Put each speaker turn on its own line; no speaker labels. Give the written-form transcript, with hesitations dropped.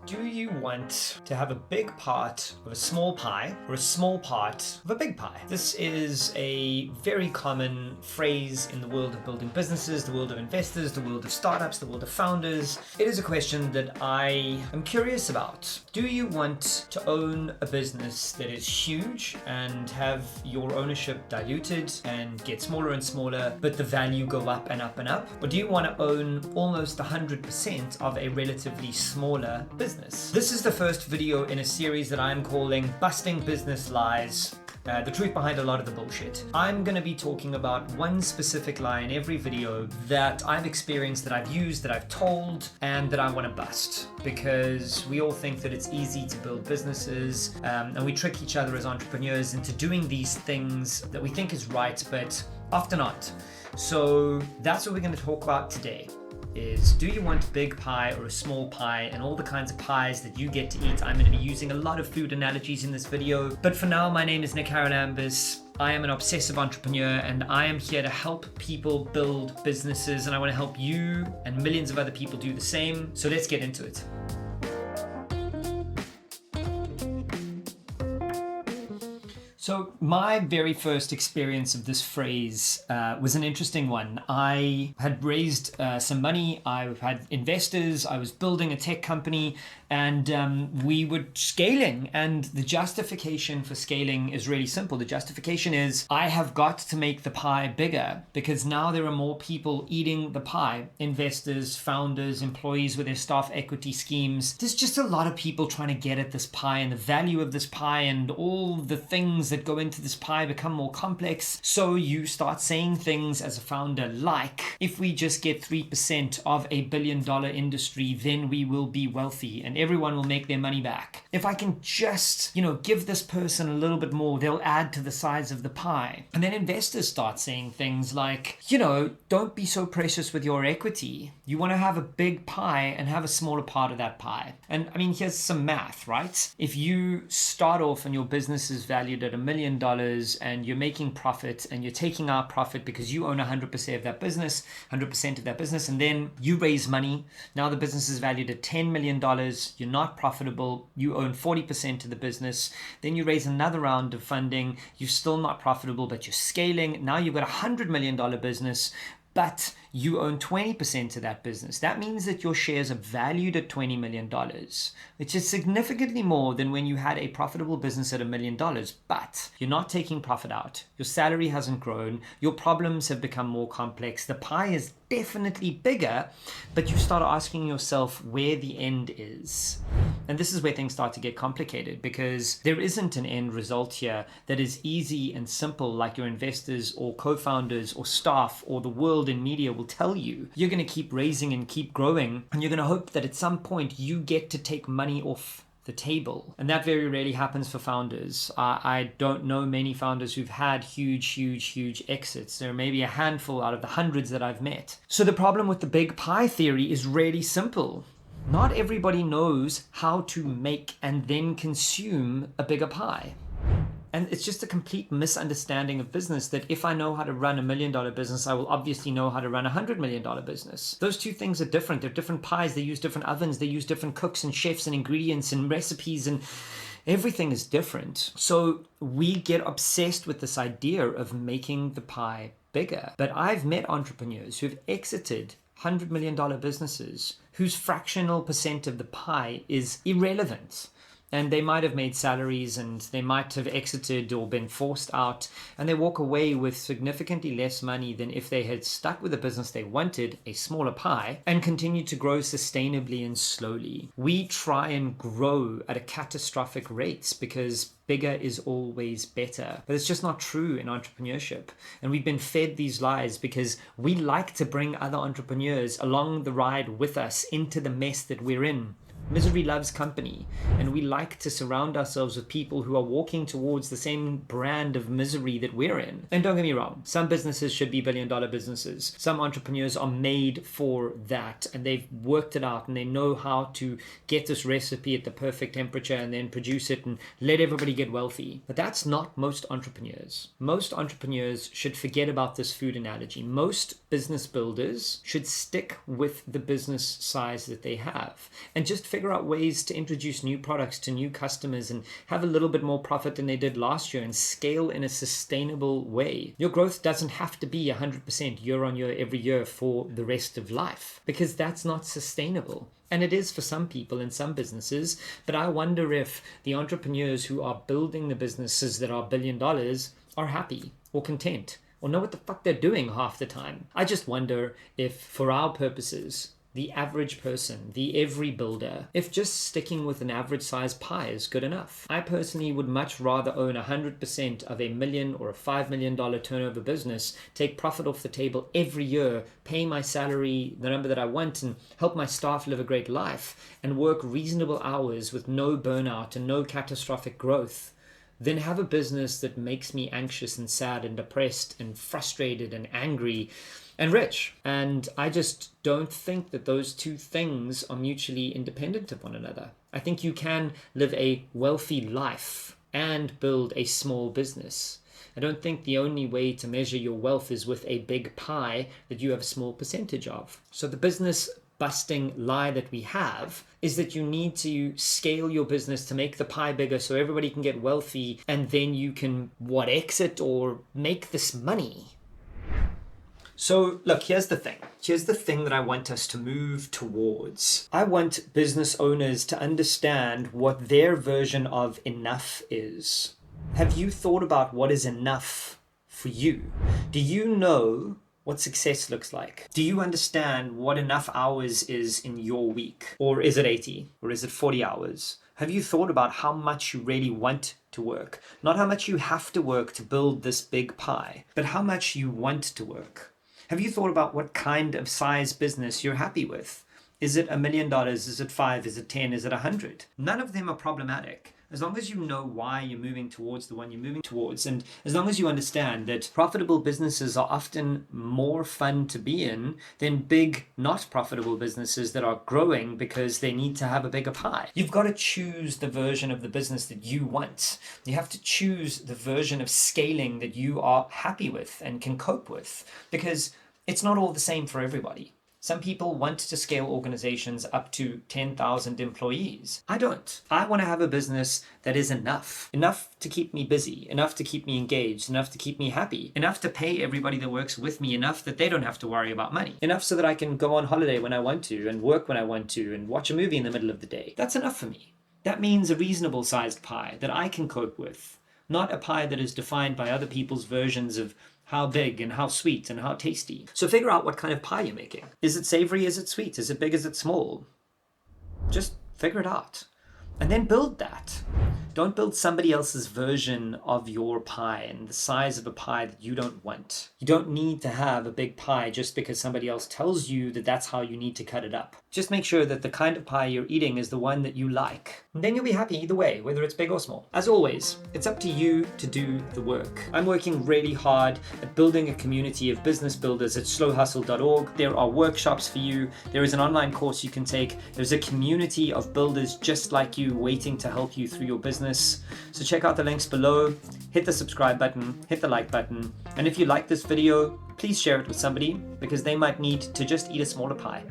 Do you want to have a big part of a small pie or a small part of a big pie? This is a very common phrase in the world of building businesses, the world of investors, the world of startups, the world of founders. It is a question that I am curious about. Do you want to own a business that is huge and have your ownership diluted and get smaller and smaller, but the value go up and up and up? Or do you want to own almost 100% of a relatively smaller business? This is the first video in a series that I'm calling Busting Business Lies. The truth behind a lot of the bullshit. I'm going to be talking about one specific lie in every video that I've experienced, that I've used, that I've told, and that I want to bust. Because we all think that it's easy to build businesses, and we trick each other as entrepreneurs into doing these things that we think is right, but often aren't. So that's what we're going to talk about today. Is do you want a big pie or a small pie, and all the kinds of pies that you get to eat. I'm going to be using a lot of food analogies in this video, but for now my name is Nick Haralambis. I am an obsessive entrepreneur and I am here to help people build businesses, and I want to help you and millions of other people do the same. So let's get into it. So my very first experience of this phrase was an interesting one. I had raised some money, I had investors, I was building a tech company, and we were scaling. And the justification for scaling is really simple. The justification is I have got to make the pie bigger because now there are more people eating the pie. Investors, founders, employees with their staff equity schemes. There's just a lot of people trying to get at this pie, and the value of this pie and all the things that go into this pie become more complex. So you start saying things as a founder like, if we just get 3% of a $1 billion industry, then we will be wealthy and everyone will make their money back. If I can just, give this person a little bit more, they'll add to the size of the pie. And then investors start saying things like, don't be so precious with your equity. You want to have a big pie and have a smaller part of that pie. And here's some math, right? If you start off and your business is valued at $1 million and you're making profit and you're taking out profit because you own 100% of that business, and then you raise money. Now the business is valued at $10 million. You're not profitable. You own 40% of the business. Then you raise another round of funding. You're still not profitable, but you're scaling. Now you've got a $100 million business, but you own 20% of that business. That means that your shares are valued at $20 million, which is significantly more than when you had a profitable business at $1 million, but you're not taking profit out. Your salary hasn't grown. Your problems have become more complex. The pie is definitely bigger, but you start asking yourself where the end is. And this is where things start to get complicated, because there isn't an end result here that is easy and simple like your investors or co-founders or staff or the world in media will tell you. You're going to keep raising and keep growing, and you're going to hope that at some point you get to take money off the table. And that very rarely happens for founders. I don't know many founders who've had huge exits. There are maybe a handful out of the hundreds that I've met. So the problem with the big pie theory is really simple. Not everybody knows how to make and then consume a bigger pie. And it's just a complete misunderstanding of business that if I know how to run $1 million business, I will obviously know how to run a $100 million business. Those two things are different. They're different pies. They use different ovens. They use different cooks and chefs and ingredients and recipes, and everything is different. So we get obsessed with this idea of making the pie bigger. But I've met entrepreneurs who've exited $100 million businesses whose fractional percent of the pie is irrelevant. And they might have made salaries, and they might have exited or been forced out, and they walk away with significantly less money than if they had stuck with the business they wanted, a smaller pie, and continued to grow sustainably and slowly. We try and grow at a catastrophic rates because bigger is always better. But it's just not true in entrepreneurship. And we've been fed these lies because we like to bring other entrepreneurs along the ride with us into the mess that we're in. Misery loves company, and we like to surround ourselves with people who are walking towards the same brand of misery that we're in. And don't get me wrong, some businesses should be billion-dollar businesses. Some entrepreneurs are made for that, and they've worked it out, and they know how to get this recipe at the perfect temperature and then produce it and let everybody get wealthy. But that's not most entrepreneurs. Most entrepreneurs should forget about this food analogy. Most business builders should stick with the business size that they have and just figure out ways to introduce new products to new customers and have a little bit more profit than they did last year and scale in a sustainable way. Your growth doesn't have to be 100% year on year every year for the rest of life, because that's not sustainable. And it is for some people in some businesses, but I wonder if the entrepreneurs who are building the businesses that are $1 billion are happy or content or know what the fuck they're doing half the time. I just wonder if, for our purposes, the average person, the every builder, if just sticking with an average size pie is good enough. I personally would much rather own 100% of $1 million or a $5 million turnover business, take profit off the table every year, pay my salary the number that I want, and help my staff live a great life, and work reasonable hours with no burnout and no catastrophic growth, then have a business that makes me anxious and sad and depressed and frustrated and angry and rich. And I just don't think that those two things are mutually independent of one another. I think you can live a wealthy life and build a small business. I don't think the only way to measure your wealth is with a big pie that you have a small percentage of. So the business busting lie that we have is that you need to scale your business to make the pie bigger so everybody can get wealthy, and then you can exit or make this money. So look, here's the thing. Here's the thing that I want us to move towards. I want business owners to understand what their version of enough is. Have you thought about what is enough for you? Do you know what success looks like? Do you understand what enough hours is in your week? Or is it 80? Or is it 40 hours? Have you thought about how much you really want to work? Not how much you have to work to build this big pie, but how much you want to work. Have you thought about what kind of size business you're happy with? Is it $1 million? Is it 5? Is it 10? Is it 100? None of them are problematic, as long as you know why you're moving towards the one you're moving towards, and as long as you understand that profitable businesses are often more fun to be in than big, not profitable businesses that are growing because they need to have a bigger pie. You've got to choose the version of the business that you want. You have to choose the version of scaling that you are happy with and can cope with, because it's not all the same for everybody. Some people want to scale organizations up to 10,000 employees. I don't. I want to have a business that is enough. Enough to keep me busy, enough to keep me engaged, enough to keep me happy, enough to pay everybody that works with me, enough that they don't have to worry about money, enough so that I can go on holiday when I want to and work when I want to and watch a movie in the middle of the day. That's enough for me. That means a reasonable sized pie that I can cope with, not a pie that is defined by other people's versions of how big and how sweet and how tasty. So figure out what kind of pie you're making. Is it savory? Is it sweet? Is it big? Is it small? Just figure it out. And then build that. Don't build somebody else's version of your pie and the size of a pie that you don't want. You don't need to have a big pie just because somebody else tells you that that's how you need to cut it up. Just make sure that the kind of pie you're eating is the one that you like. And then you'll be happy either way, whether it's big or small. As always, it's up to you to do the work. I'm working really hard at building a community of business builders at slowhustle.org. There are workshops for you. There is an online course you can take. There's a community of builders just like you waiting to help you through your business. So check out the links below, hit the subscribe button, hit the like button, and if you like this video, please share it with somebody because they might need to just eat a smaller pie.